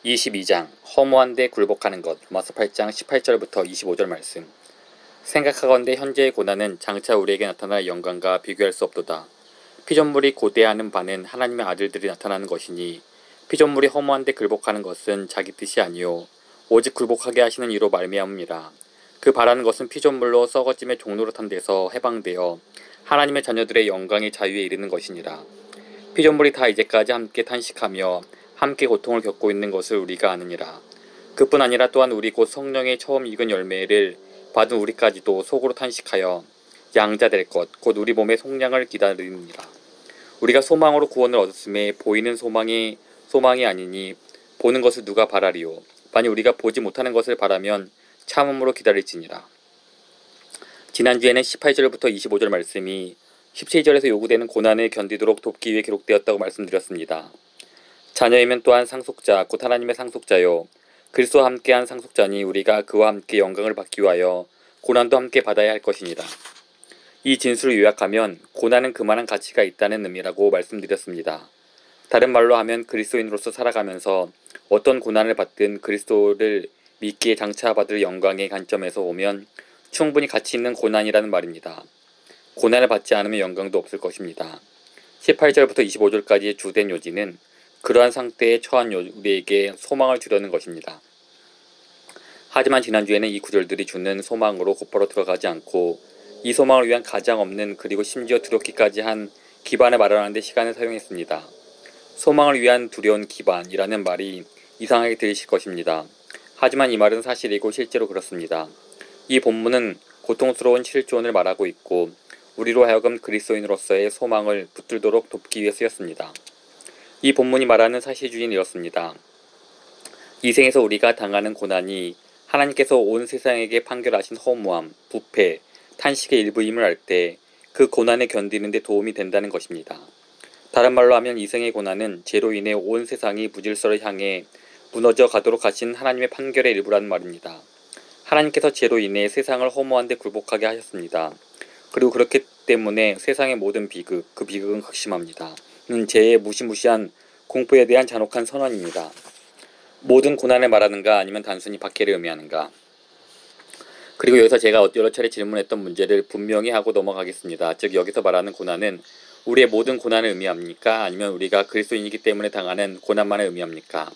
22장 허무한 데 굴복하는 것. 로마서 8장 18절부터 25절 말씀. 생각하건대 현재의 고난은 장차 우리에게 나타날 영광과 비교할 수 없도다. 피조물이 고대하는 바는 하나님의 아들들이 나타나는 것이니 피조물이 허무한 데 굴복하는 것은 자기 뜻이 아니요 오직 굴복하게 하시는 이로 말미암음이라. 그 바라는 것은 피조물로 썩어짐의 종노릇한 데서 해방되어 하나님의 자녀들의 영광의 자유에 이르는 것이니라. 피조물이 다 이제까지 함께 탄식하며 함께 고통을 겪고 있는 것을 우리가 아느니라. 그뿐 아니라 또한 우리 곧 성령의 처음 익은 열매를 받은 우리까지도 속으로 탄식하여 양자 될 것 곧 우리 몸의 속량을 기다리니라. 우리가 소망으로 구원을 얻었음에 보이는 소망이 아니니 보는 것을 누가 바라리요. 만일 우리가 보지 못하는 것을 바라면 참음으로 기다릴지니라. 지난주에는 18절부터 25절 말씀이 17절에서 요구되는 고난을 견디도록 돕기 위해 기록되었다고 말씀드렸습니다. 자녀이면 또한 상속자 곧 하나님의 상속자요 그리스도와 함께한 상속자니 우리가 그와 함께 영광을 받기 위하여 고난도 함께 받아야 할 것이니라. 이 진술을 요약하면 고난은 그만한 가치가 있다는 의미라고 말씀드렸습니다. 다른 말로 하면 그리스도인으로서 살아가면서 어떤 고난을 받든 그리스도를 믿기에 장차 받을 영광의 관점에서 보면 충분히 가치 있는 고난이라는 말입니다. 고난을 받지 않으면 영광도 없을 것입니다. 18절부터 25절까지의 주된 요지는 그러한 상태에 처한 우리에게 소망을 주려는 것입니다. 하지만 지난주에는 이 구절들이 주는 소망으로 곧바로 들어가지 않고 이 소망을 위한 가장 없는 그리고 심지어 두렵기까지 한 기반을 마련하는 데 시간을 사용했습니다. 소망을 위한 두려운 기반이라는 말이 이상하게 들리실 것입니다. 하지만 이 말은 사실이고 실제로 그렇습니다. 이 본문은 고통스러운 실존을 말하고 있고 우리로 하여금 그리스도인으로서의 소망을 붙들도록 돕기 위해 쓰였습니다. 이 본문이 말하는 사실주의는 이렇습니다. 이 생에서 우리가 당하는 고난이 하나님께서 온 세상에게 판결하신 허무함, 부패, 탄식의 일부임을 알 때 그 고난을 견디는 데 도움이 된다는 것입니다. 다른 말로 하면 이 생의 고난은 죄로 인해 온 세상이 무질서를 향해 무너져 가도록 하신 하나님의 판결의 일부라는 말입니다. 하나님께서 죄로 인해 세상을 허무한 데 굴복하게 하셨습니다. 그리고 그렇기 때문에 세상의 모든 비극, 그 비극은 극심합니다. 죄의 무시무시한 공포에 대한 잔혹한 선언입니다. 모든 고난을 말하는가 아니면 단순히 박해를 의미하는가. 그리고 여기서 제가 여러 차례 질문했던 문제를 분명히 하고 넘어가겠습니다. 즉 여기서 말하는 고난은 우리의 모든 고난을 의미합니까? 아니면 우리가 그리스도인이기 때문에 당하는 고난만을 의미합니까?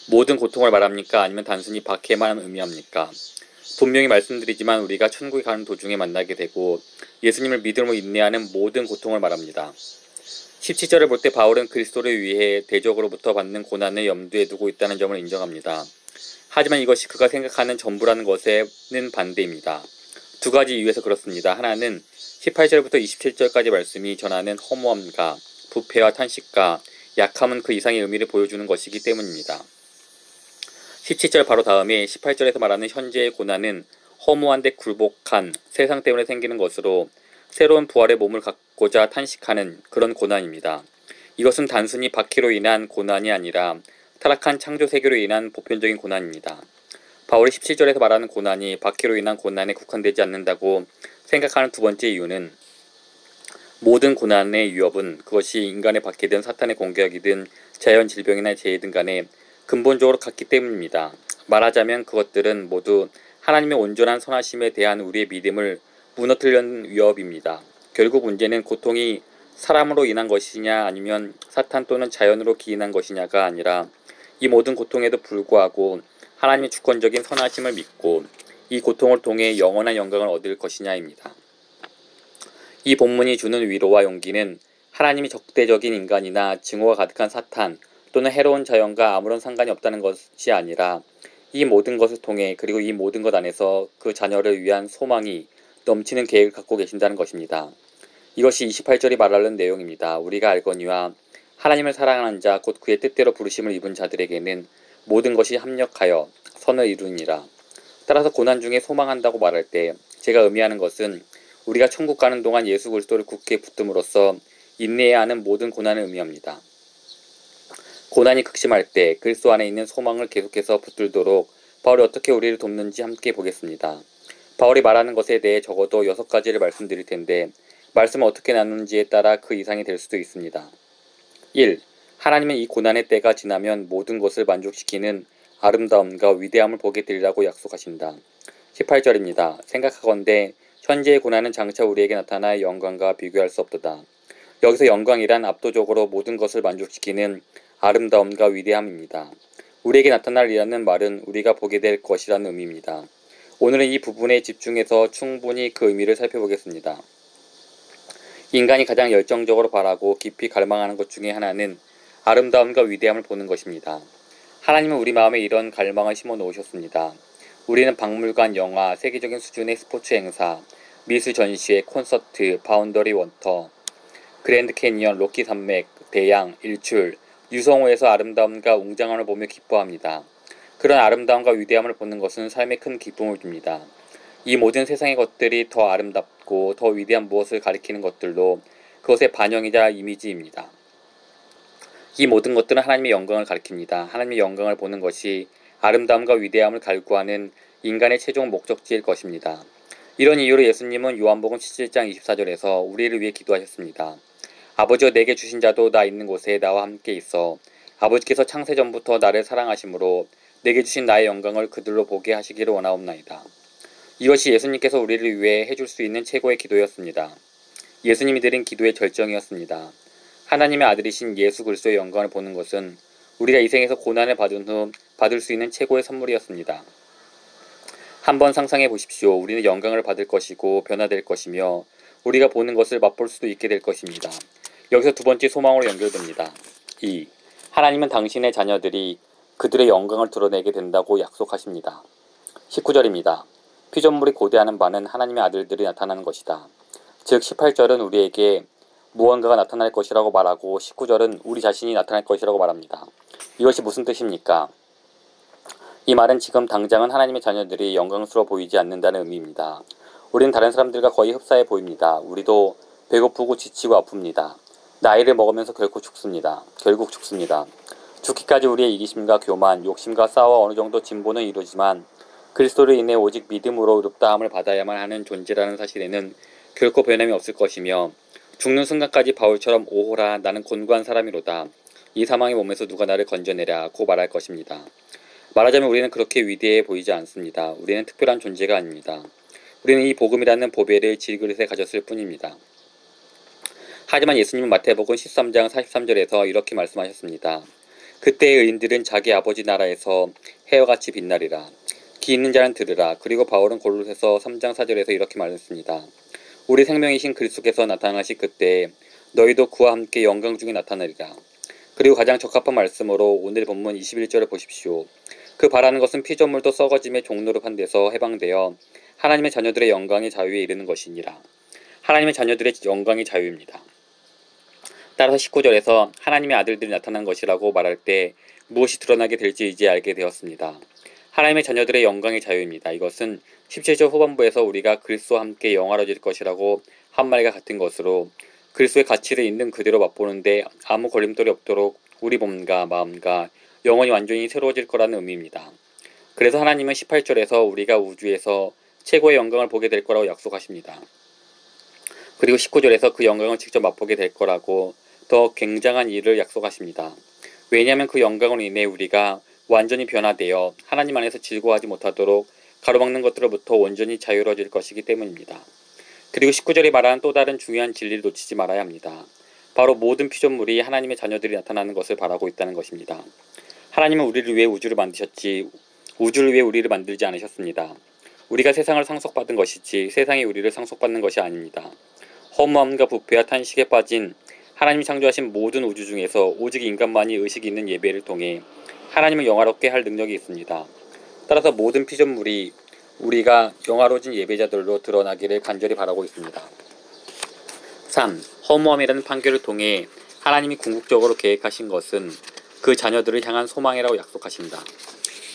모든 고통을 말합니까? 아니면 단순히 박해만 의미합니까? 분명히 말씀드리지만 우리가 천국에 가는 도중에 만나게 되고 예수님을 믿음으로 인내하는 모든 고통을 말합니다. 17절을 볼 때 바울은 그리스도를 위해 대적으로부터 받는 고난을 염두에 두고 있다는 점을 인정합니다. 하지만 이것이 그가 생각하는 전부라는 것에는 반대입니다. 두 가지 이유에서 그렇습니다. 하나는 18절부터 27절까지 말씀이 전하는 허무함과 부패와 탄식과 약함은 그 이상의 의미를 보여주는 것이기 때문입니다. 17절 바로 다음에 18절에서 말하는 현재의 고난은 허무한 데 굴복한 세상 때문에 생기는 것으로 새로운 부활의 몸을 갖고자 탄식하는 그런 고난입니다. 이것은 단순히 박해로 인한 고난이 아니라 타락한 창조 세계로 인한 보편적인 고난입니다. 바울이 17절에서 말하는 고난이 박해로 인한 고난에 국한되지 않는다고 생각하는 두 번째 이유는 모든 고난의 위협은 그것이 인간의 박해든 사탄의 공격이든 자연 질병이나 재해든 간에 근본적으로 같기 때문입니다. 말하자면 그것들은 모두 하나님의 온전한 선하심에 대한 우리의 믿음을 무너뜨리려는 위협입니다. 결국 문제는 고통이 사람으로 인한 것이냐 아니면 사탄 또는 자연으로 기인한 것이냐가 아니라 이 모든 고통에도 불구하고 하나님의 주권적인 선하심을 믿고 이 고통을 통해 영원한 영광을 얻을 것이냐입니다. 이 본문이 주는 위로와 용기는 하나님이 적대적인 인간이나 증오가 가득한 사탄 또는 해로운 자연과 아무런 상관이 없다는 것이 아니라 이 모든 것을 통해 그리고 이 모든 것 안에서 그 자녀를 위한 소망이 넘치는 계획을 갖고 계신다는 것입니다. 이것이 28절이 말하는 내용입니다. 우리가 알거니와 하나님을 사랑하는 자 곧 그의 뜻대로 부르심을 입은 자들에게는 모든 것이 합력하여 선을 이루니라. 따라서 고난 중에 소망한다고 말할 때 제가 의미하는 것은 우리가 천국 가는 동안 예수 그리스도를 굳게 붙듦으로써 인내해야 하는 모든 고난을 의미합니다. 고난이 극심할 때 그리스도 안에 있는 소망을 계속해서 붙들도록 바울이 어떻게 우리를 돕는지 함께 보겠습니다. 바울이 말하는 것에 대해 적어도 6가지를 말씀드릴 텐데 말씀을 어떻게 나누는지에 따라 그 이상이 될 수도 있습니다. 1. 하나님은 이 고난의 때가 지나면 모든 것을 만족시키는 아름다움과 위대함을 보게 되리라고 약속하신다. 18절입니다. 생각하건대 현재의 고난은 장차 우리에게 나타날 영광과 비교할 수 없도다. 여기서 영광이란 압도적으로 모든 것을 만족시키는 아름다움과 위대함입니다. 우리에게 나타날이라는 말은 우리가 보게 될 것이라는 의미입니다. 오늘은 이 부분에 집중해서 충분히 그 의미를 살펴보겠습니다. 인간이 가장 열정적으로 바라고 깊이 갈망하는 것 중에 하나는 아름다움과 위대함을 보는 것입니다. 하나님은 우리 마음에 이런 갈망을 심어 놓으셨습니다. 우리는 박물관, 영화, 세계적인 수준의 스포츠 행사, 미술 전시회, 콘서트, 바운더리 워터, 그랜드 캐니언, 로키 산맥, 대양, 일출, 유성우에서 아름다움과 웅장함을 보며 기뻐합니다. 그런 아름다움과 위대함을 보는 것은 삶에 큰 기쁨을 줍니다. 이 모든 세상의 것들이 더 아름답고 더 위대한 무엇을 가리키는 것들로 그것의 반영이자 이미지입니다. 이 모든 것들은 하나님의 영광을 가리킵니다. 하나님의 영광을 보는 것이 아름다움과 위대함을 갈구하는 인간의 최종 목적지일 것입니다. 이런 이유로 예수님은 요한복음 17장 24절에서 우리를 위해 기도하셨습니다. 아버지여 내게 주신 자도 나 있는 곳에 나와 함께 있어 아버지께서 창세전부터 나를 사랑하심으로 내게 주신 나의 영광을 그들로 보게 하시기를 원하옵나이다. 이것이 예수님께서 우리를 위해 해줄 수 있는 최고의 기도였습니다. 예수님이 드린 기도의 절정이었습니다. 하나님의 아들이신 예수 그리스도의 영광을 보는 것은 우리가 이 생에서 고난을 받은 후 받을 수 있는 최고의 선물이었습니다. 한번 상상해 보십시오. 우리는 영광을 받을 것이고 변화될 것이며 우리가 보는 것을 맛볼 수도 있게 될 것입니다. 여기서 두 번째 소망으로 연결됩니다. 2. 하나님은 당신의 자녀들이 그들의 영광을 드러내게 된다고 약속하십니다. 19절입니다. 피조물이 고대하는 바는 하나님의 아들들이 나타나는 것이다. 즉 18절은 우리에게 무언가가 나타날 것이라고 말하고 19절은 우리 자신이 나타날 것이라고 말합니다. 이것이 무슨 뜻입니까? 이 말은 지금 당장은 하나님의 자녀들이 영광스러워 보이지 않는다는 의미입니다. 우리는 다른 사람들과 거의 흡사해 보입니다. 우리도 배고프고 지치고 아픕니다. 나이를 먹으면서 결국 죽습니다. 죽기까지 우리의 이기심과 교만, 욕심과 싸워 어느 정도 진보는 이루지만 그리스도로 인해 오직 믿음으로 의롭다함을 받아야만 하는 존재라는 사실에는 결코 변함이 없을 것이며 죽는 순간까지 바울처럼 오호라 나는 곤고한 사람이로다. 이 사망의 몸에서 누가 나를 건져내랴고 말할 것입니다. 말하자면 우리는 그렇게 위대해 보이지 않습니다. 우리는 특별한 존재가 아닙니다. 우리는 이 복음이라는 보배를 질그릇에 가졌을 뿐입니다. 하지만 예수님은 마태복음 13장 43절에서 이렇게 말씀하셨습니다. 그때의 의인들은 자기 아버지 나라에서 해와 같이 빛나리라. 귀 있는 자는 들으라. 그리고 바울은 골로새서 3장 4절에서 이렇게 말했습니다. 우리 생명이신 그리스도께서 나타나실 그때 너희도 그와 함께 영광 중에 나타나리라. 그리고 가장 적합한 말씀으로 오늘 본문 21절을 보십시오. 그 바라는 것은 피조물도 썩어짐의 종노릇한 데서 해방되어 하나님의 자녀들의 영광의 자유에 이르는 것이니라. 하나님의 자녀들의 영광이 자유입니다. 따라서 19절에서 하나님의 아들들이 나타난 것이라고 말할 때 무엇이 드러나게 될지 이제 알게 되었습니다. 하나님의 자녀들의 영광의 자유입니다. 이것은 17절 후반부에서 우리가 그리스도와 함께 영화로워질 것이라고 한 말과 같은 것으로 그리스도의 가치를 있는 그대로 맛보는데 아무 걸림돌이 없도록 우리 몸과 마음과 영혼이 완전히 새로워질 거라는 의미입니다. 그래서 하나님은 18절에서 우리가 우주에서 최고의 영광을 보게 될 거라고 약속하십니다. 그리고 19절에서 그 영광을 직접 맛보게 될 거라고 더 굉장한 일을 약속하십니다. 왜냐하면 그 영광으로 인해 우리가 완전히 변화되어 하나님 안에서 즐거워하지 못하도록 가로막는 것들로부터 온전히 자유로워질 것이기 때문입니다. 그리고 19절이 말하는 또 다른 중요한 진리를 놓치지 말아야 합니다. 바로 모든 피조물이 하나님의 자녀들이 나타나는 것을 바라고 있다는 것입니다. 하나님은 우리를 위해 우주를 만드셨지 우주를 위해 우리를 만들지 않으셨습니다. 우리가 세상을 상속받은 것이지 세상이 우리를 상속받는 것이 아닙니다. 허무함과 부패와 탄식에 빠진 하나님이 창조하신 모든 우주 중에서 오직 인간만이 의식이 있는 예배를 통해 하나님을 영화롭게 할 능력이 있습니다. 따라서 모든 피조물이 우리가 영화로워진 예배자들로 드러나기를 간절히 바라고 있습니다. 3. 허무함이라는 판결을 통해 하나님이 궁극적으로 계획하신 것은 그 자녀들을 향한 소망이라고 약속하십니다.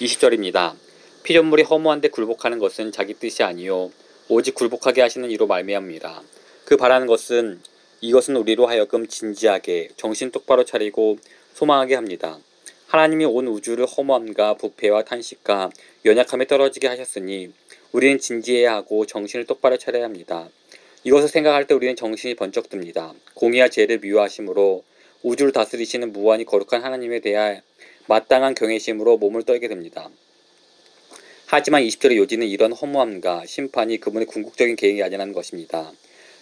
20절입니다. 피조물이 허무한데 굴복하는 것은 자기 뜻이 아니요 오직 굴복하게 하시는 이로 말미암이라. 그 바라는 것은 이것은 우리로 하여금 진지하게 정신 똑바로 차리고 소망하게 합니다. 하나님이 온 우주를 허무함과 부패와 탄식과 연약함에 떨어지게 하셨으니 우리는 진지해야 하고 정신을 똑바로 차려야 합니다. 이것을 생각할 때 우리는 정신이 번쩍 듭니다. 공의와 죄를 미워하심으로 우주를 다스리시는 무한히 거룩한 하나님에 대해 마땅한 경외심으로 몸을 떨게 됩니다. 하지만 20절의 요지는 이런 허무함과 심판이 그분의 궁극적인 계획이 아니라는 것입니다.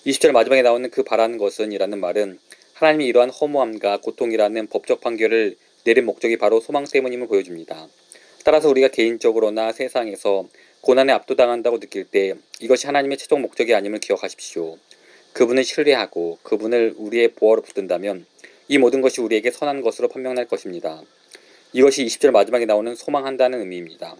20절 마지막에 나오는 그 바라는 것은 이라는 말은 하나님이 이러한 허무함과 고통이라는 법적 판결을 내린 목적이 바로 소망 때문임을 보여줍니다. 따라서 우리가 개인적으로나 세상에서 고난에 압도당한다고 느낄 때 이것이 하나님의 최종 목적이 아님을 기억하십시오. 그분을 신뢰하고 그분을 우리의 보호로 붙든다면 이 모든 것이 우리에게 선한 것으로 판명날 것입니다. 이것이 20절 마지막에 나오는 소망한다는 의미입니다.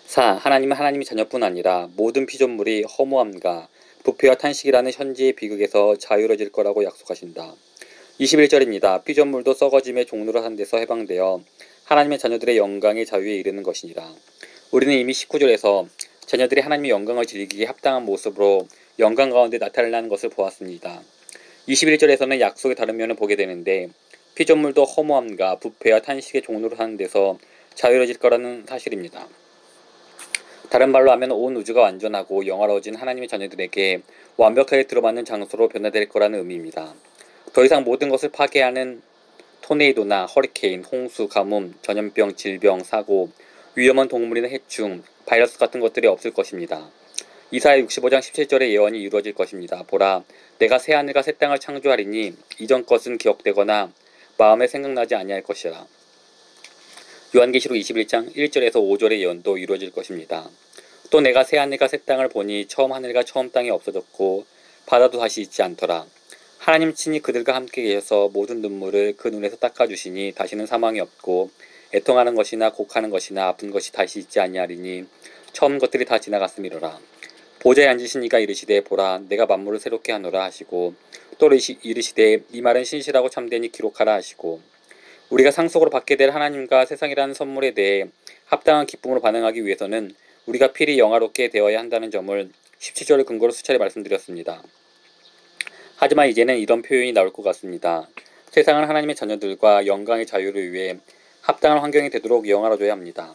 4. 하나님은 하나님의 자녀뿐 아니라 모든 피조물이 허무함과 부패와 탄식이라는 현재의 비극에서 자유로워질 거라고 약속하신다. 21절입니다. 피조물도 썩어짐의 종로를 한 데서 해방되어 하나님의 자녀들의 영광의 자유에 이르는 것이니라. 우리는 이미 19절에서 자녀들이 하나님의 영광을 즐기기에 합당한 모습으로 영광 가운데 나타나는 것을 보았습니다. 21절에서는 약속의 다른 면을 보게 되는데 피조물도 허무함과 부패와 탄식의 종로를 하는 데서 자유로워질 거라는 사실입니다. 다른 말로 하면 온 우주가 완전하고 영화로워진 하나님의 자녀들에게 완벽하게 들어맞는 장소로 변화될 거라는 의미입니다. 더 이상 모든 것을 파괴하는 토네이도나 허리케인, 홍수, 가뭄, 전염병, 질병, 사고, 위험한 동물이나 해충, 바이러스 같은 것들이 없을 것입니다. 이사야 65장 17절의 예언이 이루어질 것입니다. 보라, 내가 새 하늘과 새 땅을 창조하리니 이전 것은 기억되거나 마음에 생각나지 아니할 것이라. 요한계시록 21장 1절에서 5절의 예언도 이루어질 것입니다. 또 내가 새 하늘과 새 땅을 보니 처음 하늘과 처음 땅이 없어졌고 바다도 다시 있지 않더라. 하나님 친히 그들과 함께 계셔서 모든 눈물을 그 눈에서 닦아주시니 다시는 사망이 없고 애통하는 것이나 곡하는 것이나 아픈 것이 다시 있지 아니하리니 처음 것들이 다 지나갔음이로라. 보좌에 앉으신 이가 이르시되 보라 내가 만물을 새롭게 하노라 하시고 또 이르시되 이 말은 신실하고 참되니 기록하라 하시고 우리가 상속으로 받게 될 하나님과 세상이라는 선물에 대해 합당한 기쁨으로 반응하기 위해서는 우리가 필히 영화롭게 되어야 한다는 점을 17절을 근거로 수차례 말씀드렸습니다. 하지만 이제는 이런 표현이 나올 것 같습니다. 세상은 하나님의 자녀들과 영광의 자유를 위해 합당한 환경이 되도록 영화로워져야 합니다.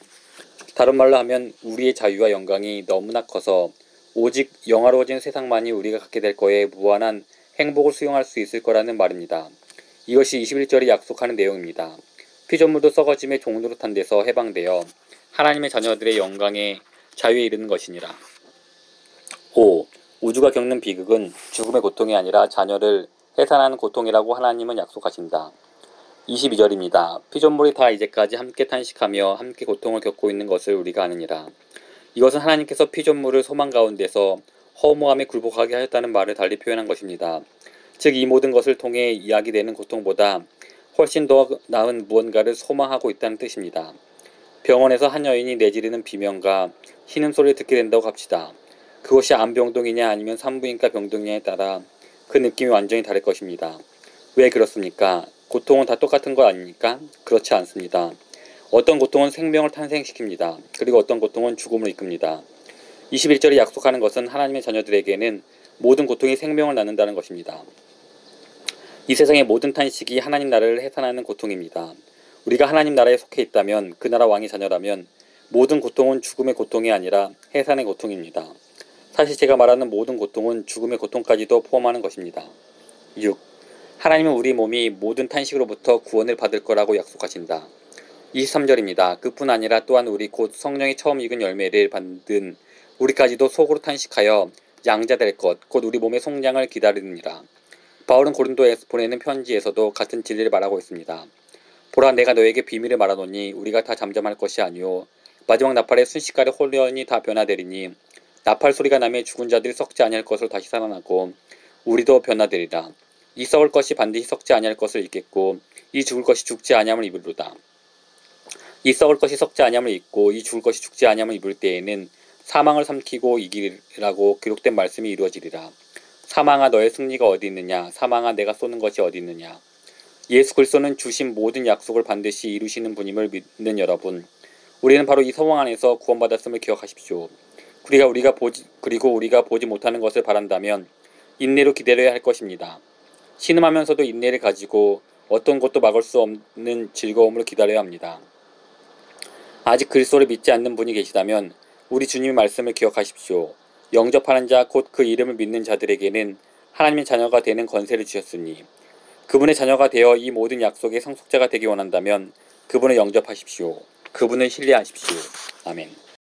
다른 말로 하면 우리의 자유와 영광이 너무나 커서 오직 영화로워진 세상만이 우리가 갖게 될 거에 무한한 행복을 수용할 수 있을 거라는 말입니다. 이것이 21절이 약속하는 내용입니다. 피조물도 썩어짐의 종노릇한 데서 해방되어 하나님의 자녀들의 영광의 자유에 이르는 것이니라. 5. 우주가 겪는 비극은 죽음의 고통이 아니라 자녀를 해산하는 고통이라고 하나님은 약속하신다. 22절입니다. 피조물이 다 이제까지 함께 탄식하며 함께 고통을 겪고 있는 것을 우리가 아느니라. 이것은 하나님께서 피조물을 소망 가운데서 허무함에 굴복하게 하였다는 말을 달리 표현한 것입니다. 즉 이 모든 것을 통해 이야기되는 고통보다 훨씬 더 나은 무언가를 소망하고 있다는 뜻입니다. 병원에서 한 여인이 내지르는 비명과 신음소리를 듣게 된다고 합시다. 그것이 암병동이냐 아니면 산부인과 병동이냐에 따라 그 느낌이 완전히 다를 것입니다. 왜 그렇습니까? 고통은 다 똑같은 거 아닙니까? 그렇지 않습니다. 어떤 고통은 생명을 탄생시킵니다. 그리고 어떤 고통은 죽음을 이끕니다. 21절이 약속하는 것은 하나님의 자녀들에게는 모든 고통이 생명을 낳는다는 것입니다. 이 세상의 모든 탄식이 하나님 나라를 해산하는 고통입니다. 우리가 하나님 나라에 속해 있다면 그 나라 왕의 자녀라면 모든 고통은 죽음의 고통이 아니라 해산의 고통입니다. 사실 제가 말하는 모든 고통은 죽음의 고통까지도 포함하는 것입니다. 6. 하나님은 우리 몸이 모든 탄식으로부터 구원을 받을 거라고 약속하신다. 23절입니다. 그뿐 아니라 또한 우리 곧 성령이 처음 익은 열매를 받는 우리까지도 속으로 탄식하여 양자될 것, 곧 우리 몸의 속량을 기다리느니라. 바울은 고린도에 보내는 편지에서도 같은 진리를 말하고 있습니다. 보라 내가 너에게 비밀을 말하노니 우리가 다 잠잠할 것이 아니오 마지막 나팔에 순식간에 홀연히 다 변화되리니 나팔 소리가 나며 죽은 자들이 썩지 아니할 것으로 다시 살아나고 우리도 변화되리라. 이 썩을 것이 반드시 썩지 아니할 것을 입겠고 이 죽을 것이 죽지 아니함을 입으리로다. 이 썩을 것이 썩지 아니함을 입고 이 죽을 것이 죽지 아니함을 입을 때에는 사망을 삼키고 이기리라고 기록된 말씀이 이루어지리라. 사망아 너의 승리가 어디 있느냐? 사망아 내가 쏘는 것이 어디 있느냐? 예수 그리스도는 주신 모든 약속을 반드시 이루시는 분임을 믿는 여러분, 우리는 바로 이 소망 안에서 구원받았음을 기억하십시오. 그리고 우리가 보지 못하는 것을 바란다면 인내로 기다려야 할 것입니다. 신음하면서도 인내를 가지고 어떤 것도 막을 수 없는 즐거움으로 기다려야 합니다. 아직 그리스도를 믿지 않는 분이 계시다면 우리 주님의 말씀을 기억하십시오. 영접하는 자 곧 그 이름을 믿는 자들에게는 하나님의 자녀가 되는 권세를 주셨으니 그분의 자녀가 되어 이 모든 약속의 상속자가 되기 원한다면 그분을 영접하십시오. 그분을 신뢰하십시오. 아멘.